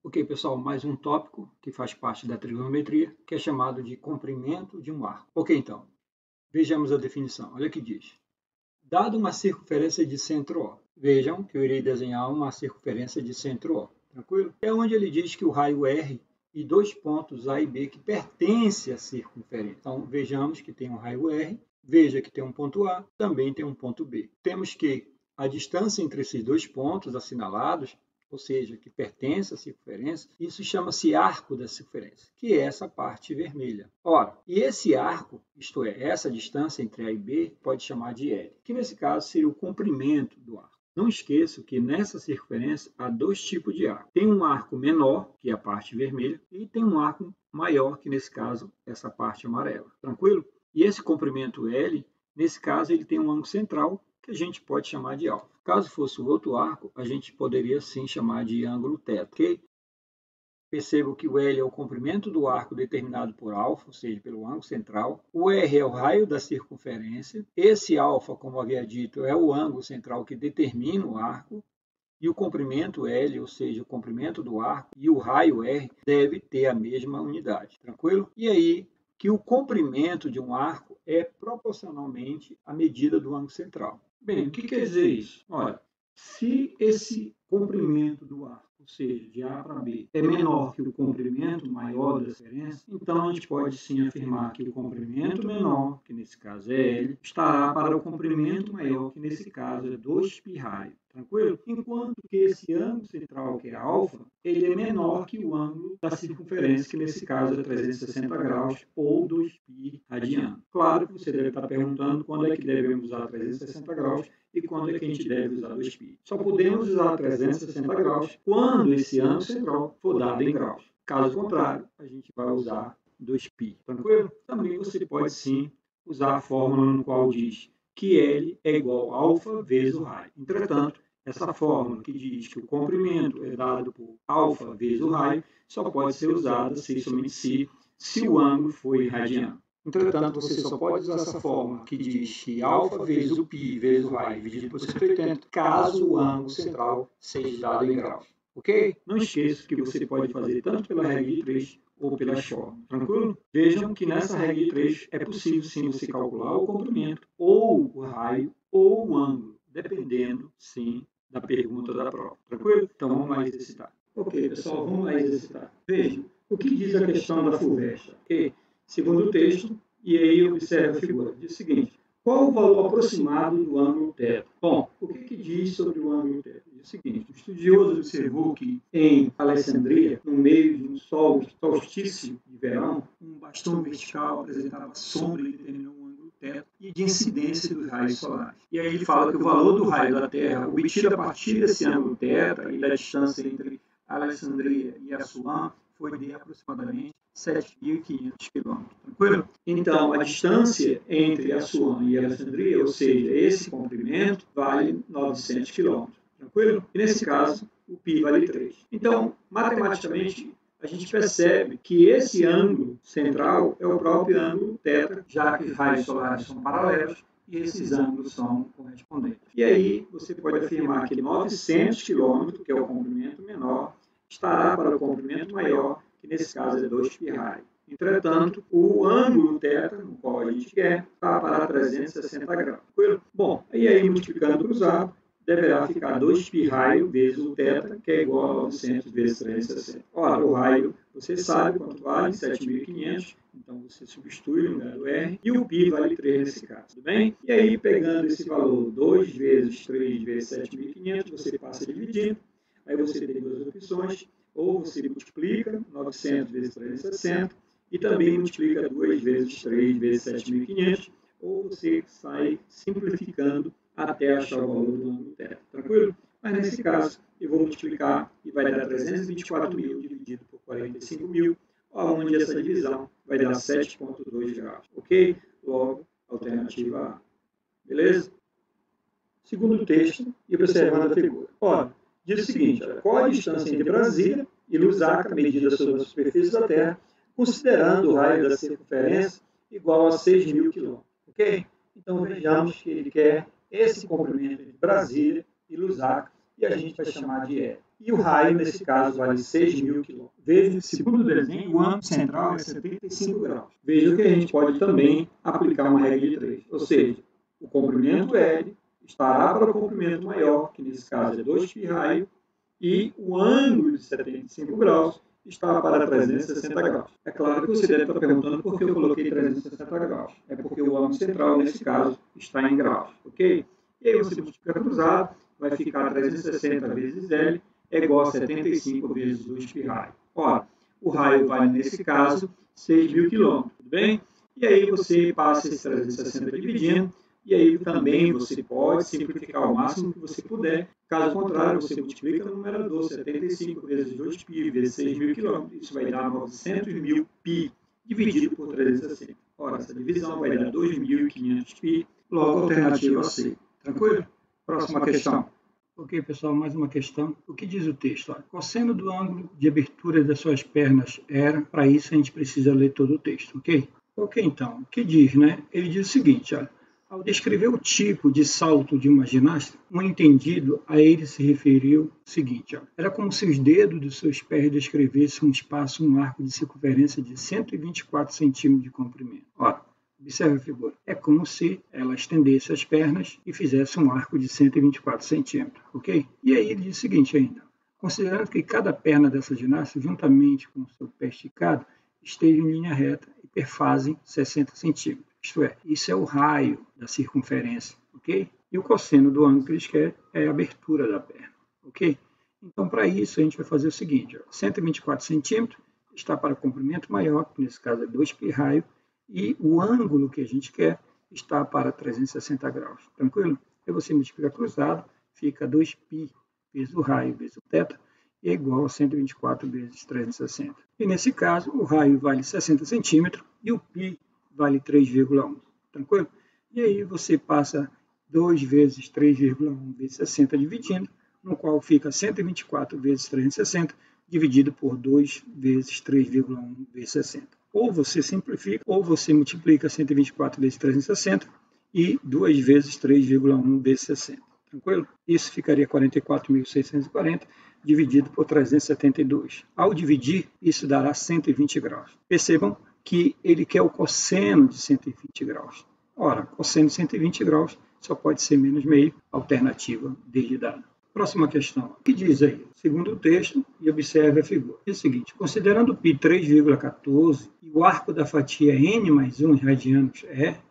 Ok, pessoal, mais um tópico que faz parte da trigonometria, que é chamado de comprimento de um arco. Ok, então, vejamos a definição. Olha o que diz. Dado uma circunferência de centro O, vejam que eu irei desenhar uma circunferência de centro O, tranquilo? É onde ele diz que o raio R e dois pontos A e B que pertencem à circunferência. Então, vejamos que tem um raio R, veja que tem um ponto A, também tem um ponto B. Temos que a distância entre esses dois pontos assinalados, ou seja, que pertence à circunferência, isso chama-se arco da circunferência, que é essa parte vermelha. Ora, e esse arco, isto é, essa distância entre A e B, pode chamar de L, que nesse caso seria o comprimento do arco. Não esqueça que nessa circunferência há dois tipos de arco. Tem um arco menor, que é a parte vermelha, e tem um arco maior, que nesse caso, essa parte amarela. Tranquilo? E esse comprimento L, nesse caso, ele tem um ângulo central, que a gente pode chamar de alfa. Caso fosse o outro arco, a gente poderia sim chamar de ângulo θ, ok? Percebo que o L é o comprimento do arco determinado por alfa, ou seja, pelo ângulo central. O R é o raio da circunferência. Esse alfa, como havia dito, é o ângulo central que determina o arco. E o comprimento L, ou seja, o comprimento do arco, e o raio R deve ter a mesma unidade. Tranquilo? E aí, que o comprimento de um arco é proporcionalmente à medida do ângulo central. Bem, o que quer dizer isso? Olha, se esse comprimento do arco, ou seja, de A para B, é menor que o comprimento maior da circunferência, então a gente pode sim afirmar que o comprimento menor, que nesse caso é L, estará para o comprimento maior, que nesse caso é 2π raio. Tranquilo? Enquanto que esse ângulo central, que é alfa, ele é menor que o ângulo da circunferência, que nesse caso é 360 graus ou 2π radiano. Claro que você deve estar perguntando quando é que devemos usar 360 graus e quando é que a gente deve usar 2π. Só podemos usar 360 graus quando esse ângulo central for dado em graus. Caso contrário, a gente vai usar 2π. Tranquilo? Também você pode sim usar a fórmula no qual diz que L é igual a alfa vezes o raio. Entretanto, essa fórmula que diz que o comprimento é dado por alfa vezes o raio só pode ser usada se somente se o ângulo for radiano. Entretanto, você só pode usar essa fórmula que diz que alfa vezes o π vezes o raio dividido por 180 caso o ângulo central seja dado em graus. Ok? Não esqueça que você pode fazer tanto pela regra de 3 ou pelas fórmulas. Tranquilo? Vejam que nessa regra de 3 é possível sim você calcular o comprimento ou o raio ou o ângulo, dependendo sim da pergunta da prova. Tranquilo? Então vamos lá exercitar. Ok, pessoal, vamos lá exercitar. Vejam, o que diz a questão da fulvestre? Ok, segundo o texto, e aí observe a figura. Diz o seguinte: qual o valor aproximado do ângulo θ? Bom, o que diz sobre o ângulo θ? Diz o seguinte: o estudioso observou que em Alessandria, no meio de um solstício de verão, um bastão vertical apresentava sombra e determinou um ângulo θ e de incidência dos raios solares. E aí ele fala que o valor do raio da Terra, obtido a partir desse ângulo θ e da distância entre Alessandria e Assuã, foi de aproximadamente 7.500 km. Tranquilo? Então, a distância entre Assuã e Alessandria, ou seja, esse comprimento, vale 900 km. Tranquilo? E nesse caso, o π vale 3. Então, matematicamente, a gente percebe que esse ângulo central é o próprio ângulo θ, já que os raios solares são paralelos e esses ângulos são correspondentes. E aí, você pode afirmar que 900 km, que é o comprimento menor, estará para o comprimento maior, que nesse caso é 2π raio. Entretanto, o ângulo θ, no qual a gente quer, está para 360 graus. Bom, e aí multiplicando cruzado, deverá ficar 2π raio vezes o θ, que é igual a 900 vezes 360. Ora, o raio, você sabe quanto vale, 7.500, então você substitui no lugar do R, e o π vale 3 nesse caso, tudo bem? E aí, pegando esse valor 2 vezes 3 vezes 7.500, você passa dividindo, aí você tem duas opções, ou você multiplica 900 vezes 360, e também multiplica 2 vezes 3 vezes 7.500, ou você sai simplificando até achar o valor do ângulo θ. Tranquilo? Mas nesse caso, eu vou multiplicar e vai dar 324.000 dividido por 45.000, onde essa divisão vai dar 7,2 graus. Ok? Logo, alternativa A. Beleza? Segundo o texto, e observando a figura. Ora, diz o seguinte: qual a distância entre Brasília e Lusaka, medida sobre a superfície da Terra, considerando o raio da circunferência igual a 6.000 km. Ok? Então vejamos que ele quer esse comprimento entre Brasília e Lusaka, e a gente vai chamar de L. E o raio, nesse caso, vale 6.000 km. Veja, segundo o desenho, o ângulo central é 75 graus. Veja que a gente pode também aplicar uma regra de 3, ou seja, o comprimento L estará para o comprimento maior, que nesse caso é 2π raio, e o ângulo de 75 graus está para 360 graus. É claro que você deve estar perguntando por que eu coloquei 360 graus. É porque o ângulo central, nesse caso, está em graus, ok? E aí você multiplica cruzado, vai ficar 360 vezes L é igual a 75 vezes 2π raio. Ora, o raio vale, nesse caso, 6.000 km, tudo bem? E aí você passa esse 360 dividindo, e aí também você pode simplificar ao máximo que você puder. Caso contrário, você multiplica no numerador 75 vezes 2π vezes 6.000 km. Isso vai dar 900.000 π dividido por 360. Ora, essa divisão vai dar 2.500 π, logo alternativa C. Tranquilo? Próxima questão. Ok, pessoal, mais uma questão. O que diz o texto? Olha, cosseno do ângulo de abertura das suas pernas era. Para isso, a gente precisa ler todo o texto, ok? Ok, então, o que diz, né? Ele diz o seguinte, olha. Ao descrever o tipo de salto de uma ginasta, um entendido a ele se referiu o seguinte, ó, era como se os dedos dos seus pés descrevessem um espaço, um arco de circunferência de 124 centímetros de comprimento. Ora, observe a figura. É como se ela estendesse as pernas e fizesse um arco de 124 centímetros, ok? E aí ele diz o seguinte ainda, considerando que cada perna dessa ginasta, juntamente com o seu pé esticado, esteja em linha reta e perfazem 60 centímetros. Isto é, isso é o raio da circunferência, ok? E o cosseno do ângulo que eles querem é a abertura da perna, ok? Então, para isso, a gente vai fazer o seguinte, ó, 124 centímetros está para comprimento maior, que nesse caso é 2π raio, e o ângulo que a gente quer está para 360 graus, tranquilo? Aí você multiplica cruzado, fica 2π vezes o raio vezes o θ, é igual a 124 vezes 360. E nesse caso, o raio vale 60 centímetros e o π vale 3,1, tranquilo? E aí você passa 2 vezes 3,1 vezes 60 dividindo, no qual fica 124 vezes 360 dividido por 2 vezes 3,1 vezes 60. Ou você simplifica, ou você multiplica 124 vezes 360 e 2 vezes 3,1 vezes 60. Tranquilo? Isso ficaria 44.640 dividido por 372. Ao dividir, isso dará 120 graus. Percebam que ele quer o cosseno de 120 graus. Ora, cosseno de 120 graus só pode ser menos meio, alternativa D dada. Próxima questão. O que diz aí? Segundo o texto, e observe a figura. É o seguinte, considerando o π 3,14 e o arco da fatia n mais 1 radianos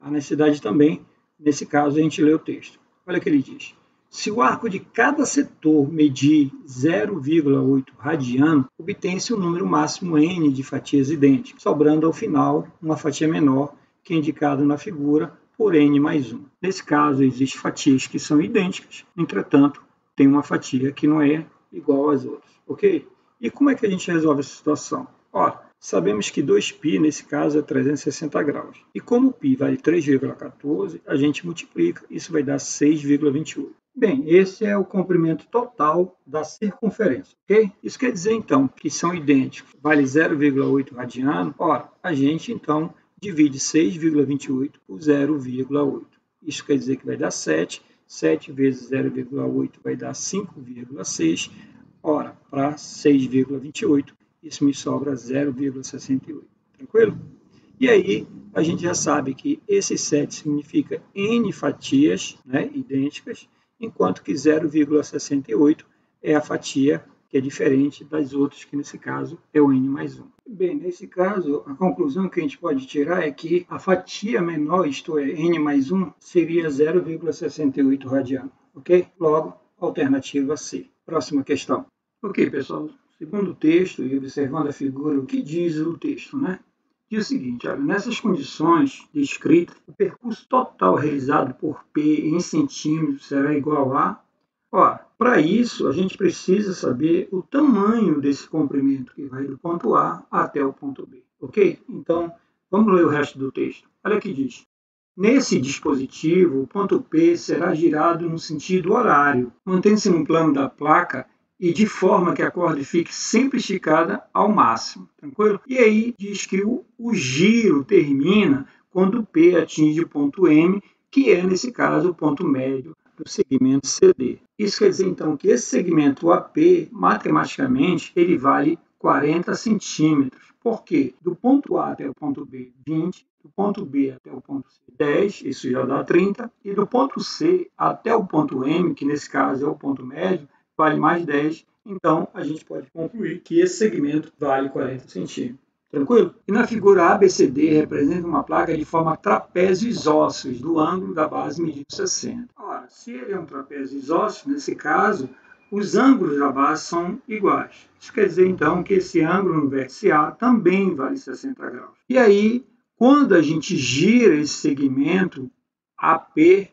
a necessidade também, nesse caso, a gente lê o texto. Olha o que ele diz. Se o arco de cada setor medir 0,8 radiano, obtém-se um número máximo n de fatias idênticas, sobrando ao final uma fatia menor, que é indicado na figura por n mais 1. Nesse caso, existem fatias que são idênticas, entretanto, tem uma fatia que não é igual às outras, ok? E como é que a gente resolve essa situação? Ora, sabemos que 2π, nesse caso, é 360 graus. E como o π vale 3,14, a gente multiplica, isso vai dar 6,28. Bem, esse é o comprimento total da circunferência, ok? Isso quer dizer, então, que são idênticos. Vale 0,8 radiano. Ora, a gente, então, divide 6,28 por 0,8. Isso quer dizer que vai dar 7. 7 vezes 0,8 vai dar 5,6. Ora, para 6,28, isso me sobra 0,68. Tranquilo? E aí, a gente já sabe que esse 7 significa n fatias, né, idênticas, enquanto que 0,68 é a fatia que é diferente das outras, que nesse caso é o n mais 1. Bem, nesse caso, a conclusão que a gente pode tirar é que a fatia menor, isto é, n mais 1, seria 0,68 radiano, ok? Logo, alternativa C. Próxima questão. Ok, pessoal, segundo o texto e observando a figura, o que diz o texto, né? Diz o seguinte, olha, nessas condições descritas, o percurso total realizado por P em centímetros será igual a... Para isso, a gente precisa saber o tamanho desse comprimento que vai do ponto A até o ponto B, ok? Então, vamos ler o resto do texto. Olha o que diz. Nesse dispositivo, o ponto P será girado no sentido horário, mantendo-se no plano da placa e de forma que a corda fique sempre esticada ao máximo, tranquilo? E aí diz que o giro termina quando o P atinge o ponto M, que é, nesse caso, o ponto médio do segmento CD. Isso quer dizer, então, que esse segmento AP, matematicamente, ele vale 40 centímetros. Por quê? Do ponto A até o ponto B, 20. Do ponto B até o ponto C, 10. Isso já dá 30. E do ponto C até o ponto M, que nesse caso é o ponto médio, vale mais 10. Então, a gente pode concluir que esse segmento vale 40 centímetros. Tranquilo? E na figura ABCD representa uma placa de forma trapézio isósceles, do ângulo da base medido 60. Ora, se ele é um trapézio isósceles, nesse caso, os ângulos da base são iguais. Isso quer dizer, então, que esse ângulo no vértice A também vale 60 graus. E aí, quando a gente gira esse segmento AP,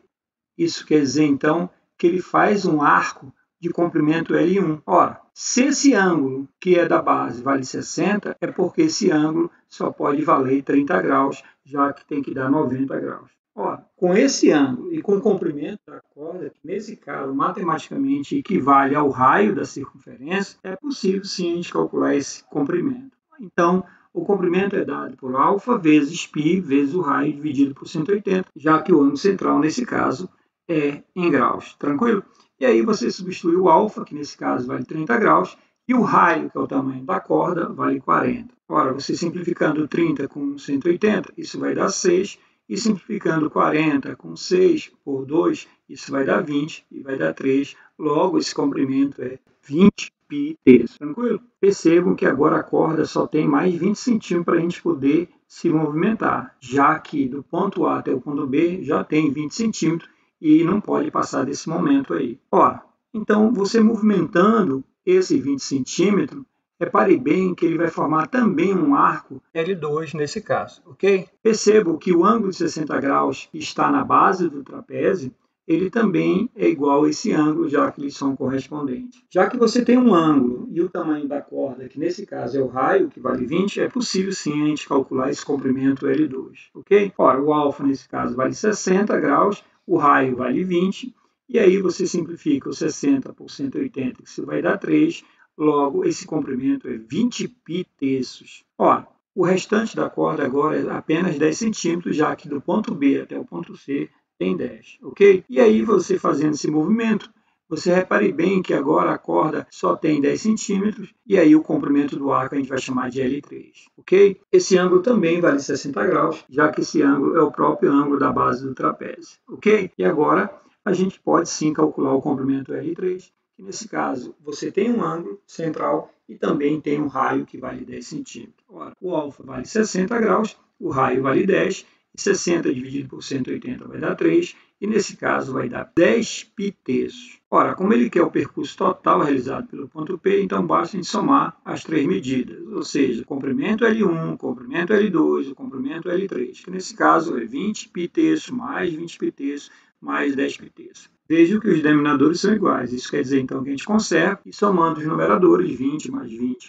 isso quer dizer, então, que ele faz um arco de comprimento L1. Ora, se esse ângulo, que é da base, vale 60, é porque esse ângulo só pode valer 30 graus, já que tem que dar 90 graus. Ora, com esse ângulo e com o comprimento da corda, que nesse caso matematicamente equivale ao raio da circunferência, é possível sim a gente calcular esse comprimento. Então, o comprimento é dado por alfa vezes π vezes o raio dividido por 180, já que o ângulo central, nesse caso, é em graus. Tranquilo? E aí você substitui o alfa, que nesse caso vale 30 graus, e o raio, que é o tamanho da corda, vale 40. Ora, você simplificando 30 com 180, isso vai dar 6, e simplificando 40 com 6 por 2, isso vai dar 20 e vai dar 3. Logo, esse comprimento é 20 π terços. Tranquilo? Percebam que agora a corda só tem mais 20 centímetros para a gente poder se movimentar, já que do ponto A até o ponto B já tem 20 centímetros, e não pode passar desse momento aí. Ora, então você movimentando esse 20 centímetros, repare bem que ele vai formar também um arco L2 nesse caso, ok? Percebo que o ângulo de 60 graus que está na base do trapézio, ele também é igual a esse ângulo, já que eles são correspondentes. Já que você tem um ângulo e o tamanho da corda, que nesse caso é o raio, que vale 20, é possível sim a gente calcular esse comprimento L2, ok? Ora, o alfa nesse caso vale 60 graus, o raio vale 20, e aí você simplifica o 60 por 180, que isso vai dar 3, logo esse comprimento é 20 π terços. Ora, o restante da corda agora é apenas 10 centímetros, já que do ponto B até o ponto C tem 10, ok? E aí você fazendo esse movimento, você repare bem que agora a corda só tem 10 centímetros, e aí o comprimento do arco a gente vai chamar de L3, ok? Esse ângulo também vale 60 graus, já que esse ângulo é o próprio ângulo da base do trapézio, ok? E agora a gente pode sim calcular o comprimento L3, que nesse caso você tem um ângulo central e também tem um raio que vale 10 centímetros. Ora, o alfa vale 60 graus, o raio vale 10, e 60 dividido por 180 vai dar 3, e nesse caso vai dar 10 π terços. Ora, como ele quer o percurso total realizado pelo ponto P, então basta a gente somar as três medidas, ou seja, comprimento L1, comprimento L2 e comprimento L3, que nesse caso é 20 π terços mais 20 π terços mais 10 π terços. Vejam que os denominadores são iguais, isso quer dizer então que a gente conserva, e somando os numeradores, 20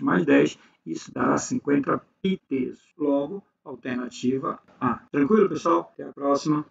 mais 10, isso dará 50 π terços. Logo, alternativa A. Tranquilo, pessoal? Até a próxima.